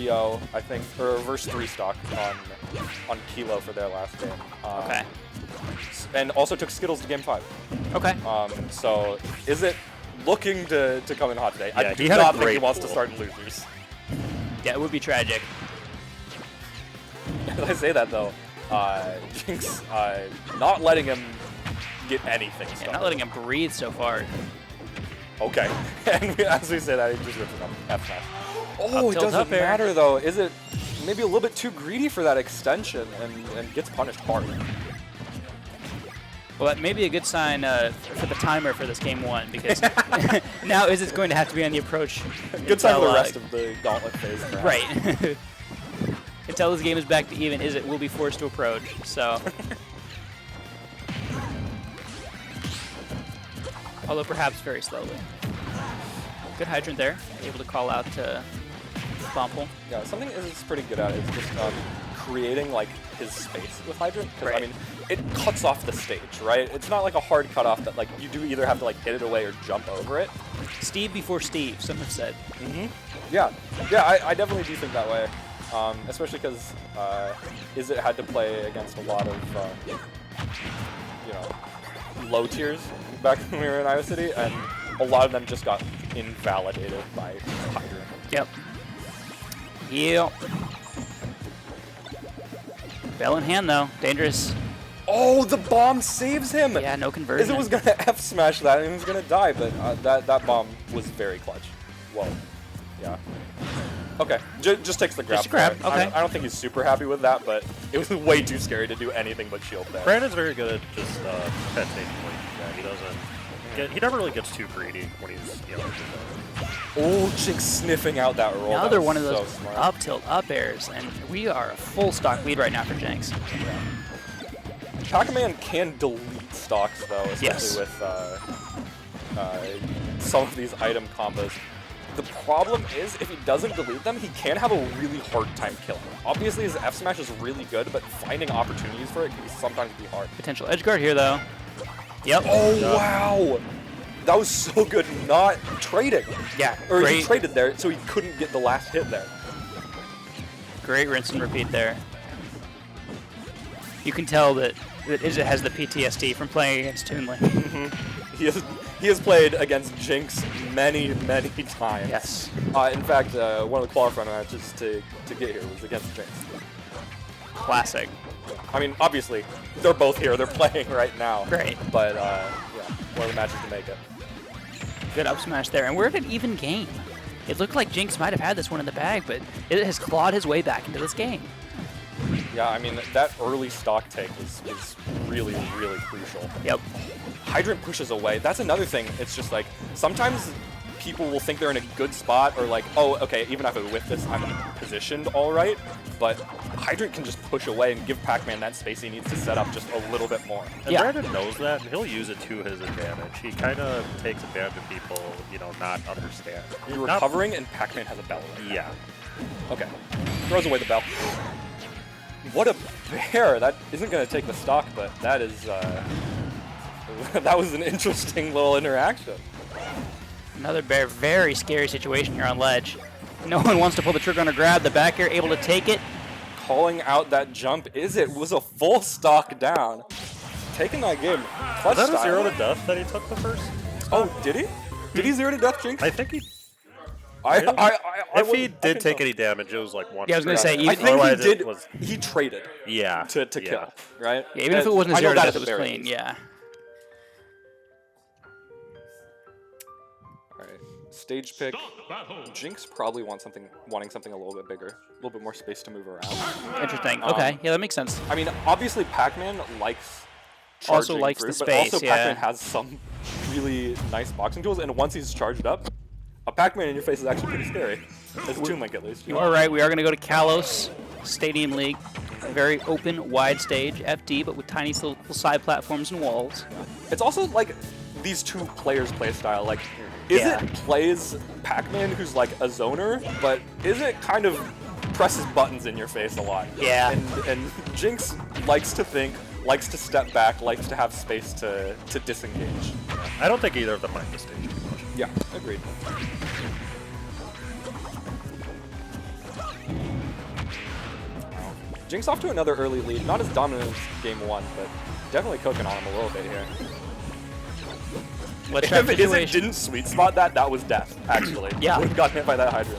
3-0, I think, or reverse 3 stock on Kilo for their last game. Okay. And also took Skittles to game 5. Okay. So is it looking to come in hot today? Yeah, I do not think he wants to start in losers. Yeah, it would be tragic. As I say that though, Jinx not letting him get anything. Yeah, not letting him breathe so far. Okay. And as we say that, he just rips it up. F smash. Oh, Up it tilt, doesn't up air. matter though. Is it maybe a little bit too greedy for that extension and gets punished hard? Well, that may be a good sign for the timer for this game 1, because now Izzt going to have to be on the approach. Good sign for the until, rest of the gauntlet phase. Perhaps. Right. Until this game is back to even, Izzt will be forced to approach. So, although perhaps very slowly. Good hydrant there, able to call out to Bumple. Yeah, something Izzt's pretty good at is just creating like his space with hydrant. Because I mean, it cuts off the stage, right? It's not like a hard cutoff that like you do either have to like hit it away or jump over it. Steve before Steve, some have said. Yeah, I definitely do think that way. Especially because Izzt had to play against a lot of you know, low tiers back when we were in Iowa City, and a lot of them just got invalidated by hydrant. Yep. Yep. Bell in hand though, dangerous. Oh, the bomb saves him! Yeah, no conversion. Izzt was gonna F smash that and he was gonna die, but that bomb was very clutch. Whoa. Yeah. Okay, just takes the grab. Just a grab, for it. okay. I don't think he's super happy with that, but it was way too scary to do anything but shield there. Brandon's very good at just pet taking what he doesn't get. He never really gets too greedy when he's, you know. Oh, Jinx sniffing out that roll. Another That one of was those so smart. up tilt, up airs, and we are a full stock lead right now for Jinx. PAC-MAN can delete stocks though, especially with some of these item combos. The problem is, if he doesn't delete them, he can have a really hard time killing them. Obviously, his F smash is really good, but finding opportunities for it can sometimes be hard. Potential edge guard here though. Yep. Oh wow! That was so good, not trading. Yeah, Or great. he traded there, so he couldn't get the last hit there. Great rinse and repeat there. You can tell that Izzt has the PTSD from playing against Toon lane. He has played against Jinx many times. Yes. In fact, one of the qualifying matches to get here was against Jinx. Classic. I mean, obviously, they're both here. They're playing right now. Great. But, yeah, one of the matches to make it. Good up smash there, and we're at an even game. It looked like Jinx might have had this one in the bag, but it has clawed his way back into this game. Yeah, I mean, that early stock take was really crucial. Yep. Hydrant pushes away. That's another thing. It's just like, sometimes people will think they're in a good spot, or like, oh, okay, even if I whiff this, I'm positioned all right. But Hydrant can just push away and give PAC-MAN that space he needs to set up just a little bit more. And Brandon knows that, and he'll use it to his advantage. He kind of takes advantage of people, you know, not understand. You're recovering, and PAC-MAN has a bell. Yeah. Okay. Throws away the bell. What a bear! That isn't going to take the stock, but that is, that was an interesting little interaction. Another very scary situation here on ledge. No one wants to pull the trigger on a grab. The back air able to take it. Calling out that jump, was a full stock down. Taking that game. Clutch Was that a style. 0 to death that he took the first? Oh, did he? Did he 0 to death, Jinx? I think he... If he did take any damage, it was like 1. Yeah, I was going to say, I even, think Otherwise he it did. was- He traded. Yeah. To kill, right? yeah, even if it wasn't a I know 0 to that death, at it the was very clean, least. yeah. All right, stage pick. Jinx probably wanting something a little bit bigger, a little bit more space to move around. Interesting. Okay, yeah, that makes sense. I mean, obviously, PAC-MAN likes Also charging likes through, the but space, also yeah. PAC-MAN has some really nice boxing tools, and once he's charged up, a PAC-MAN in your face is actually pretty scary. As a Toon Link, at least. You are right. We are going to go to Kalos Stadium League. A very open, wide stage, FD, but with tiny little side platforms and walls. It's also like these two players' play style. Like, Yeah. Izzt plays PAC-MAN, who's like a zoner, but Izzt kind of presses buttons in your face a lot. Yeah. And Jinx likes to think, likes to step back, likes to have space to disengage. I don't think either of them mind the stage too much. Yeah, agreed. Jinx off to another early lead. Not as dominant as game 1, but definitely cooking on him a little bit here. Let's If Izzt didn't sweet spot that, that was death, actually. Yeah. Would have gotten hit by that Hydra.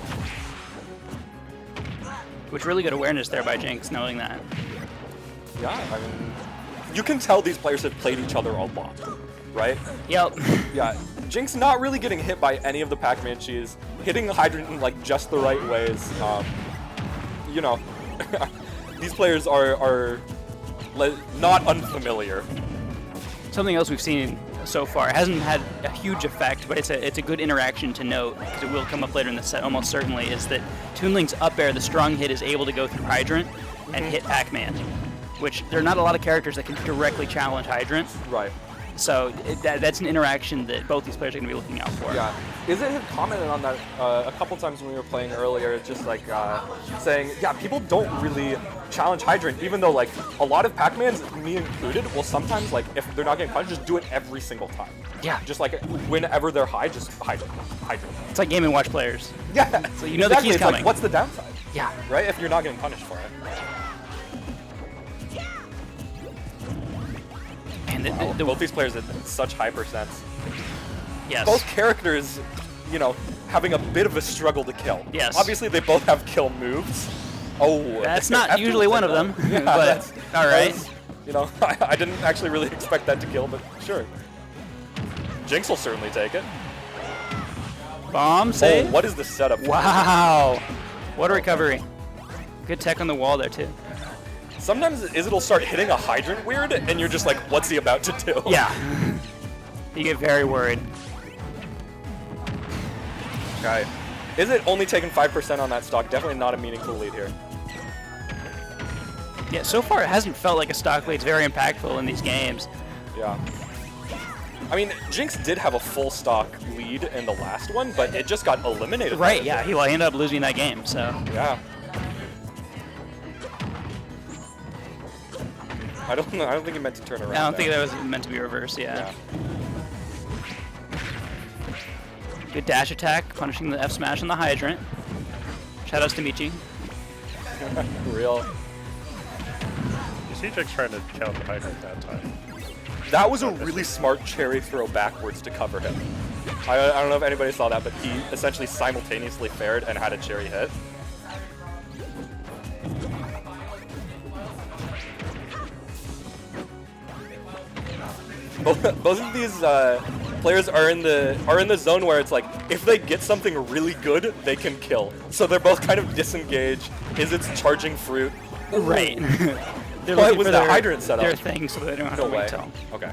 Which really good awareness there by Jinx, knowing that. Yeah, I mean, you can tell these players have played each other a lot, right? Yep. Yeah, Jinx not really getting hit by any of the Pac-Man cheese, hitting the Hydrant in like just the right ways. You know, these players are not unfamiliar. Something else we've seen so far, it hasn't had a huge effect, but it's a good interaction to note, because it will come up later in the set almost certainly, is that Toon Link's up air, the strong hit, is able to go through Hydrant and hit Pac-Man, which there are not a lot of characters that can directly challenge Hydrant. Right. So that's an interaction that both these players are going to be looking out for. Yeah. Izzt had commented on that a couple times when we were playing earlier, just like saying, yeah, people don't really challenge Hydrant, even though like a lot of Pac-Mans, me included, will sometimes like if they're not getting punished, just do it every single time. Yeah. Just like whenever they're high, just Hydrant. It's like Game & Watch players. Yeah. So you know the key's it's coming. Like, what's the downside? Yeah. Right? If you're not getting punished for it. And Both these players at such high percents. yes. Both characters, you know, having a bit of a struggle to kill. Yes. Obviously, they both have kill moves. Oh, That's not after usually you one said of them, that. Yeah, but that's- all right. that's, you know, I didn't actually really expect that to kill, but sure. Jinx will certainly take it. Bomb save. Oh, what is the setup? Wow. What a recovery. Good tech on the wall there, too. Sometimes Izzt will start hitting a Hydrant weird, and you're just like, what's he about to do? Yeah. You get very worried. Okay. Izzt only taking 5% on that stock? Definitely not a meaningful lead here. Yeah, so far it hasn't felt like a stock lead's very impactful in these games. Yeah. I mean, Jinx did have a full stock lead in the last one, but it just got eliminated. Right, yeah, he ended up losing that game, so. Yeah. I don't think he meant to turn around. I don't think there. that was meant to be reversed, yeah. Yeah. Good dash attack, punishing the F smash on the Hydrant. Shoutouts to Michi. Real. You see Jinx trying to counter Hydrant that time. That was a really smart cherry throw backwards to cover him. I don't know if anybody saw that, but he essentially simultaneously fared and had a cherry hit. Both of these players are in the zone where it's like if they get something really good, they can kill. So they're both kind of disengaged. Izzt charging fruit. Right. They're What looking was for the their, hydrant setup? their thing so they don't have No to wait way. till. Okay.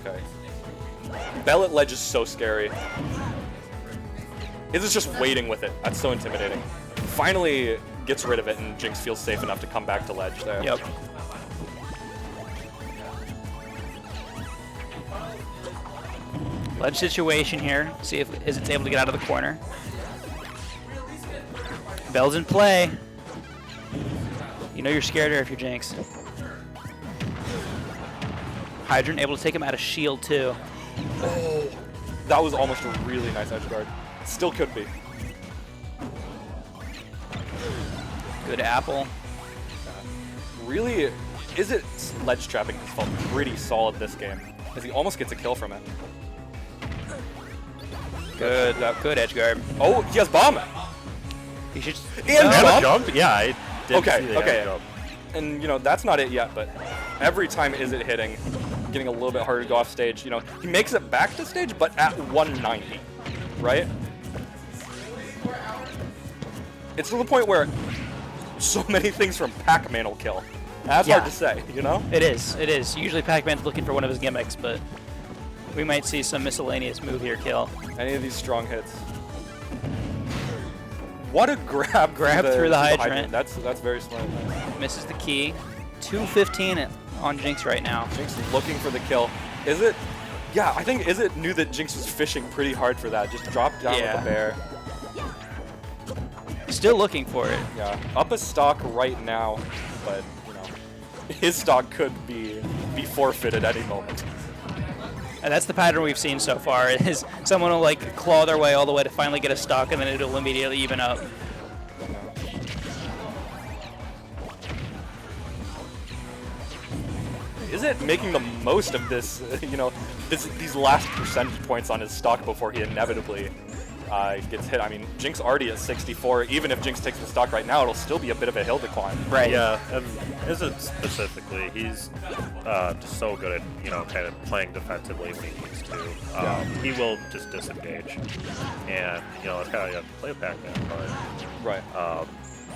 Okay. Bell at ledge is so scary. Izzt just waiting with it. That's so intimidating. Finally gets rid of it, and Jinx feels safe enough to come back to ledge there. Yep. Ledge situation here. See if Izzd's able to get out of the corner. Bell's in play. You know you're scared here if you're Jinx. Hydrant able to take him out of shield too. Oh, that was almost a really nice edge guard. Still could be. Good apple. Really, Izzd's ledge trapping has felt pretty solid this game, as he almost gets a kill from it. Good, good edge guard. Oh, he has bomb. He should. And And jump? a jump? Yeah, I did Okay, see the okay. jump. And you know that's not it yet, but every time Izzt hitting, getting a little bit harder to go off stage. You know he makes it back to stage, but at 190, right? It's to the point where so many things from Pac-Man will kill. That's Yeah. hard to say, you know? It is. It is. Usually Pac-Man's looking for one of his gimmicks, but we might see some miscellaneous move here kill. Any of these strong hits. What a grab! Through the hydrant. That's very smart. Misses the key. 215 on Jinx right now. Jinx looking for the kill. Izzt? Yeah, I think Izzt knew that Jinx was fishing pretty hard for that. Just dropped down Yeah. with the bear. Still looking for it. Yeah, up a stock right now, but you know, his stock could be forfeited any moment. And that's the pattern we've seen so far, is someone will like claw their way all the way to finally get a stock and then it'll immediately even up. is it making the most of this, you know, these last percentage points on his stock before he inevitably gets hit? I mean, Jinx already at 64. Even if Jinx takes the stock right now, it'll still be a bit of a hill decline. Right. Yeah, and Izzt specifically, he's just so good at, you know, kind of playing defensively when he needs to. He will just disengage, and you know, that's kind of you have to play PAC-MAN, but Right.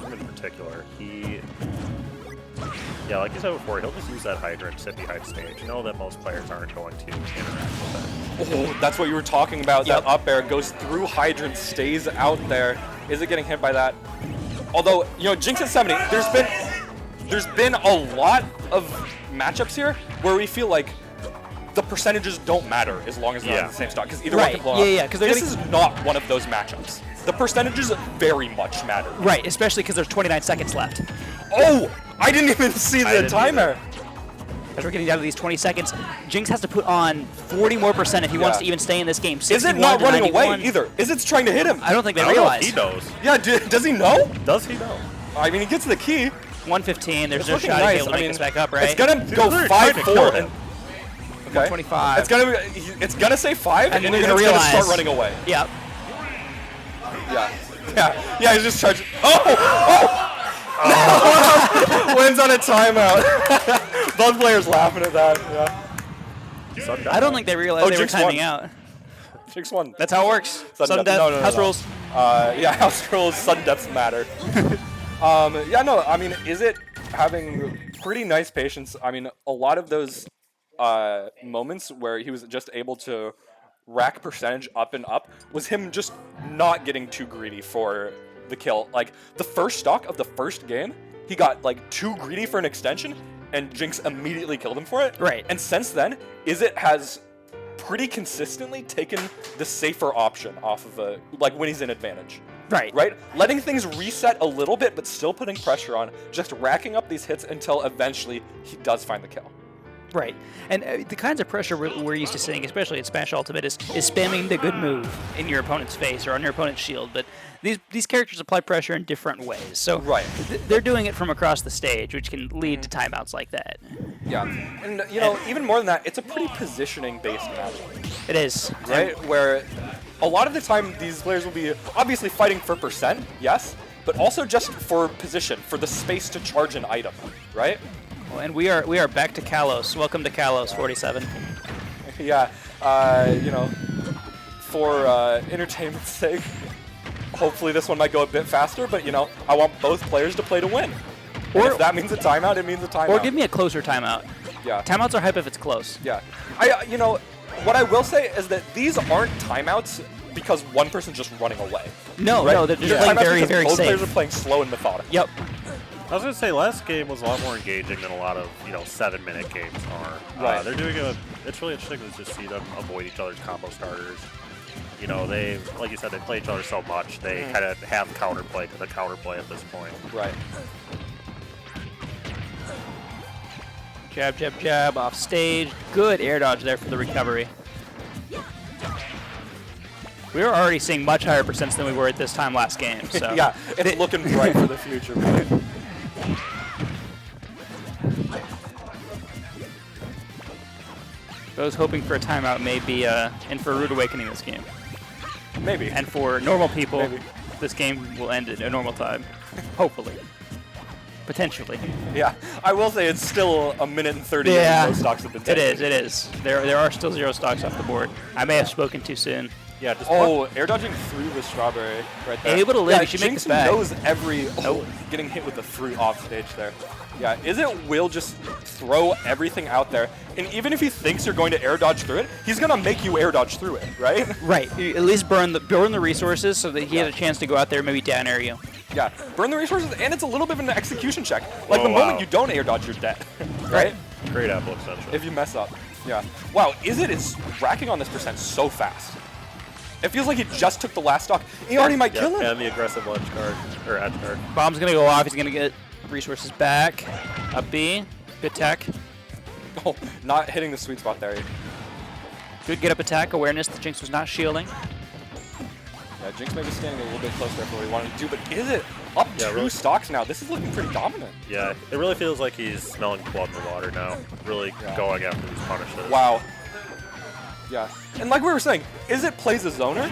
him in particular, yeah, like you said before, he'll just use that hydrant, sit behind stage. You know that most players aren't going to interact with it. Oh, that's what you were talking about. Yep. That up air goes through hydrant, stays out there. Is it getting hit by that? Although, you know, Jinx at 70, there's been a lot of matchups here where we feel like the percentages don't matter as long as they're on the same stock, because either one can blow up. Yeah, because this is not one of those matchups. The percentages very much matter. Right, especially because there's 29 seconds left. Oh, I didn't even see the timer. As we're getting down to these 20 seconds, Jinx has to put on 40 more % if he wants to even stay in this game. Is it not running away either? Is it's trying to hit him? I don't think they I don't know realize. if he knows. Yeah, does he know? Does he know? I mean, he gets the key. 115. There's It's no looking shot nice. to be able to make this back up, right? It's gonna go They're trying to 5-4. kill him. Okay. 25. It's gonna say 5, and then then you're it's gonna gonna start realize. running away. Yep. Yeah, he's just charging. Oh! Wins on a timeout. Both players laughing at that. Yeah. I don't think they realized they were Jinx timing won. out. Jinx won. That's how it works. Sudden death, No. house rules. Yeah, house rules, sudden deaths matter. Yeah, no, I mean, is it having pretty nice patience? I mean, a lot of those moments where he was just able to rack percentage up and up was him just not getting too greedy for the kill. Like, the first stock of the first game, he got, like, too greedy for an extension, and Jinx immediately killed him for it. Right. And since then, Izzt has pretty consistently taken the safer option off of like, when he's in advantage. Right. Right? Letting things reset a little bit, but still putting pressure on, just racking up these hits until eventually he does find the kill. Right. And the kinds of pressure we're used to seeing, especially in Smash Ultimate, is spamming the good move in your opponent's face or on your opponent's shield. But these characters apply pressure in different ways. So they're doing it from across the stage, which can lead to timeouts like that. Yeah. And, you know, even more than that, it's a pretty positioning-based match. It is. Right? Where a lot of the time these players will be obviously fighting for percent, yes, but also just for position, for the space to charge an item, right? Well, and we are back to Kalos. Welcome to Kalos 47. Yeah, you know, for entertainment's sake, hopefully this one might go a bit faster, but, you know, I want both players to play to win. Or if that means a timeout, it means a timeout. Or give me a closer timeout. Yeah. Timeouts are hype if it's close. Yeah. You know, what I will say is that these aren't timeouts because one person's just running away. No, right? no, they're just They're playing timeouts very, because very both safe. players are playing slow and methodical. Yep. I was going to say, last game was a lot more engaging than a lot of, you know, 7-minute games are. Right. They're doing it's really interesting to just see them avoid each other's combo starters. You know, like you said, they play each other so much, they kind of have counterplay to the counterplay at this point. Right. Jab, jab, jab, off stage. Good air dodge there for the recovery. We were already seeing much higher percents than we were at this time last game. So Yeah, it's looking bright for the future, right? those hoping for a timeout may be in for a rude awakening this game. Maybe. And for normal people, Maybe. this game will end at a normal time. Hopefully. Potentially. Yeah, I will say it's still a minute and 30 Yeah, and no stocks have been it taken. is. There are still 0 stocks off the board. I may have spoken too soon. Yeah, just Air dodging through the strawberry right there. Able to live, Yeah, you should make Jinx this back. knows every... Oh, getting hit with the fruit off stage there. Yeah, Izzt will just throw everything out there, and even if he thinks you're going to air dodge through it, he's going to make you air dodge through it, right? Right. At least burn the resources so that he has a chance to go out there and maybe down air you. Yeah, burn the resources, and it's a little bit of an execution check. Like, Oh, the moment wow. you don't air dodge, you're dead, right? great apple extension. If you mess up. Yeah. Wow, Izzt is racking on this percent so fast. It feels like he just took the last stock. He already might kill him. And the aggressive ledge guard, or edge guard. Bomb's going to go off. He's going to get resources back. Up B. Good tech. Oh, not hitting the sweet spot there. Good get up attack awareness. The Jinx was not shielding. Yeah, Jinx maybe standing a little bit closer for what he wanted to do, but is it up two really. stocks now? This is looking pretty dominant. Yeah, it really feels like he's smelling blood in the water now. Really going after these punishes. Wow. Yeah. And like we were saying, Izzt plays a zoner.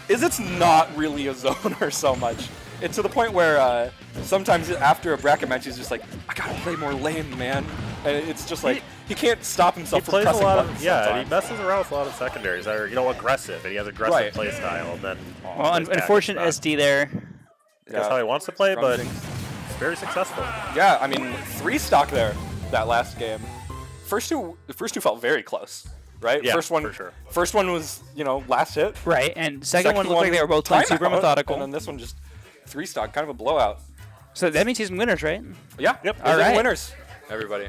Izzt's not really a zoner so much. It's to the point where sometimes after a bracket match, he's just like, I gotta play more lane, man. And it's just like, he can't stop himself from pressing buttons and he messes around with a lot of secondaries that are, aggressive, and he has aggressive play style. And then, well, unfortunate SD there. That's how he wants to play, but Jinx. it's very successful. Yeah, I mean, 3 stock there that last game. The first two felt very close, right? Yeah, first one, for sure. First one was, last hit. Right, and second one looked like they were both playing super timeout, methodical. And then this one just 3 stock, kind of a blowout. So that means he's some winners, right? Yeah, Yep. All right. winners, everybody.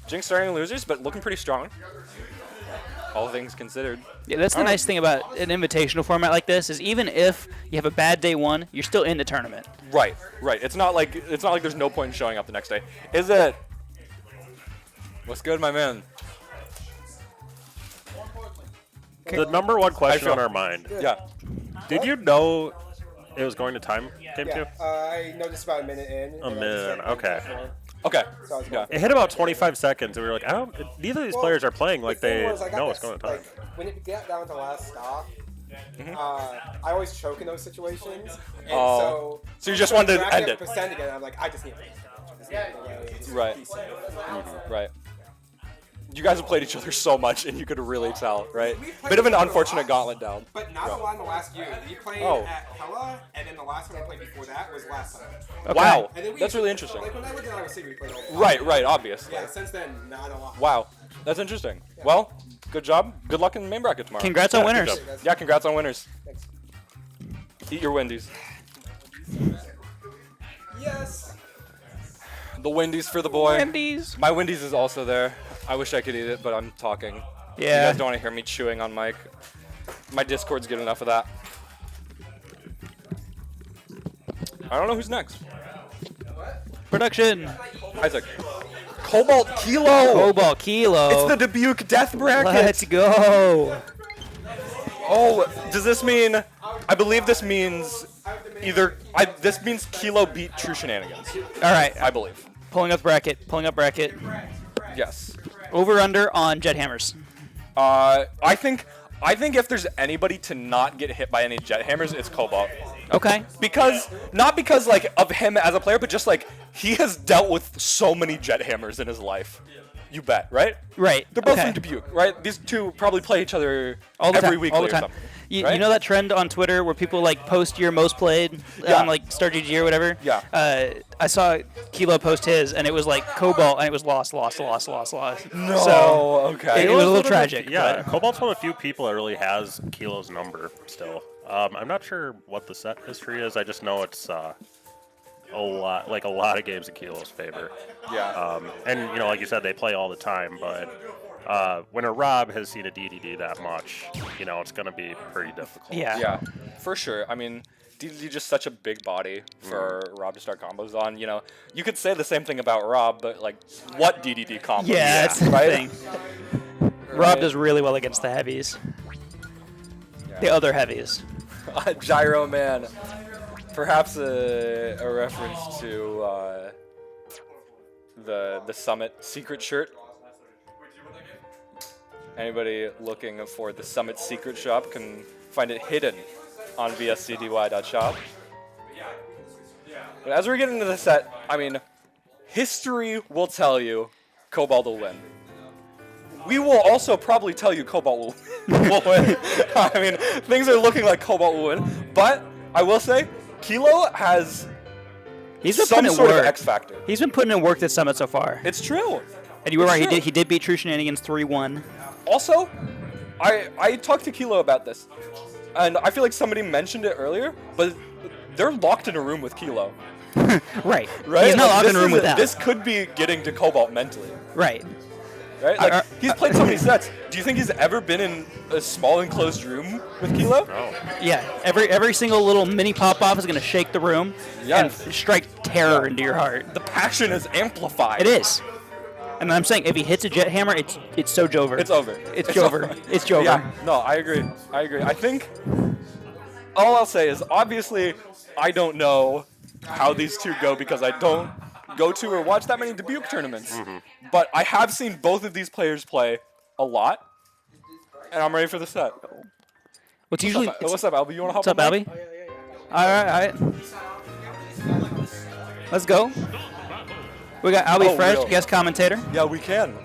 Jinx starting losers, but looking pretty strong. All things considered. Yeah, that's the nice thing about an invitational format like this is even if you have a bad day one, you're still in the tournament. Right. It's not like there's no point in showing up the next day. Is it? What's good, my man? The number one question on our mind. Yeah. Did you know it was going to time game 2? I noticed about a minute in. A minute, okay. Okay. So I was Yeah. It hit about 25 seconds, and we were like, neither of these players are playing like the thing they was, I got know it's this, going to time. Like, when it got down to last stop, I always choke in those situations. And Oh. So you just wanted to end it. Percent again, I'm like, I just need to Right. Right. You guys have played each other so much, and you could really tell, right? Bit of an unfortunate gauntlet down. But not a lot in the last year. We played at Hella, and then the last one I played before that was last time. Wow. And then we That's really interesting. Like when I lived in Iowa City, we played all the time. Right, obviously. Yeah, since then, not a lot. Wow. That's interesting. Well, good job. Good luck in the main bracket tomorrow. Congrats on good winners. job. Yeah, congrats on winners. Thanks. Eat your Wendy's. Yes. The Wendy's for the boy. Wendy's. My Wendy's is also there. I wish I could eat it, but I'm talking. You Yeah. guys don't want to hear me chewing on mic. My Discord's good enough of that. I don't know who's next. Production. Isaac. Cobalt Kilo. Cobalt Kilo. It's the Dubuque Death Bracket. Let's go. Oh, does this mean? I believe this means this means Kilo beat True Shenanigans. All right. I believe. Pulling up bracket. Pulling up bracket. Yes. Over under on jet hammers. I think if there's anybody to not get hit by any jet hammers, it's Cobalt. Okay. Not because like of him as a player, but just like he has dealt with so many jet hammers in his life. You bet, right? Right. They're both okay. from Dubuque, right? These two probably play each other all the every time, week all the or time. something. You right? know that trend on Twitter where people like post your most played Yeah. on like Star GG or whatever? Yeah. I saw Kilo post his and it was like Cobalt and it was lost. No, So okay. it was a little tragic. Yeah, but- Cobalt's one of the few people that really has Kilo's number still. I'm not sure what the set history is. I just know it's a lot of games in Kilo's favor. Yeah. And like you said, they play all the time. But when a Rob has seen a DDD that much, it's going to be pretty difficult. Yeah. Yeah, for sure. I mean, DDD just such a big body for Rob to start combos on. You could say the same thing about Rob, but like, what DDD combo? Yeah, that's the right? thing. Rob does really well against the heavies. The other heavies. Gyro Man. Perhaps a reference to the Summit secret shirt. Anybody looking for the Summit secret shop can find it hidden on vscdy.shop. But as we're getting into the set, I mean, history will tell you Cobalt will win. We will also probably tell you Cobalt will win. I mean, things are looking like Cobalt will win. But I will say, Kilo has He's been some putting in sort work. of X factor. He's been putting in work this summit so far. It's true. And you were right. true. He did beat True Shenanigans 3-1. Also, I talked to Kilo about this, and I feel like somebody mentioned it earlier, but they're locked in a room with Kilo. Right. Right? He's not Like, locked in a room with them. This could be getting to Cobalt mentally. Right. Right? Like, he's played so many sets. Do you think he's ever been in a small enclosed room with Kilo? No. Yeah. Every single little mini pop-off is going to shake the room and strike terror into your heart. The passion is amplified. It is. And I'm saying, if he hits a jet hammer, it's so Jover. It's over. It's Jover. It's Jover. Yeah, no, I agree. I think all I'll say is, obviously, I don't know how these two go because I don't go to or watch that many Dubuque tournaments. But I have seen both of these players play a lot, and I'm ready for the set. What's usually What's up, Albie? You want to hop what's up, on mic? Albie? All right. Let's go. We got Albie Fresh, real. guest commentator, Yeah, we can.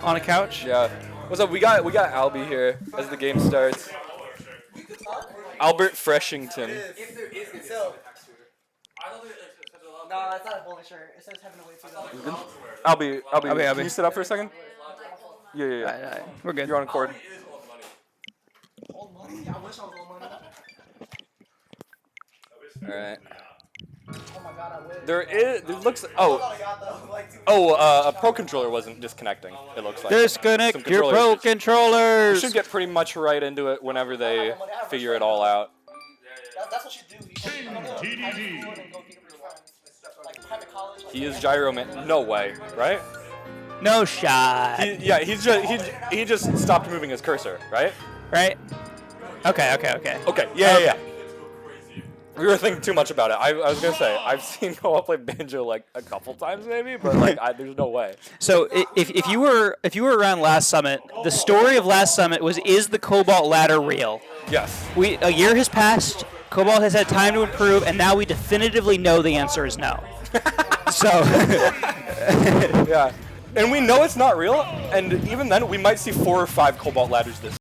on a couch. Yeah. What's up? We got Albie here as the game starts. Albert Freshington. If there is, it's so. No, it's not a bowling shirt. It says having to wait too long. Albie, can you sit up for a second? Yeah. All right. We're good. You're on cord. Old money? I wish I was old money. All right. Oh my god, I wish. There looks. I got though. Like, A Pro Controller wasn't disconnecting, it looks like. Disconnect Some your controller Pro issues. controllers. You should get pretty much right into it whenever they figure it all out. that's what you do. You go to private school and go get it with your friends. Like private college. Like, He is Gyro Man. No way, right? No shot. He just stopped moving his cursor, right? Right? Okay. Okay, yeah. We were thinking too much about it. I was gonna say I've seen Noah play banjo like a couple times maybe, but like there's no way. So if you were around last summit, the story of last summit was, is the Cobalt ladder real? Yes. A year has passed. Cobalt has had time to improve, and now we definitively know the answer is no. So Yeah. And we know it's not real, and even then we might see 4 or 5 Cobalt ladders this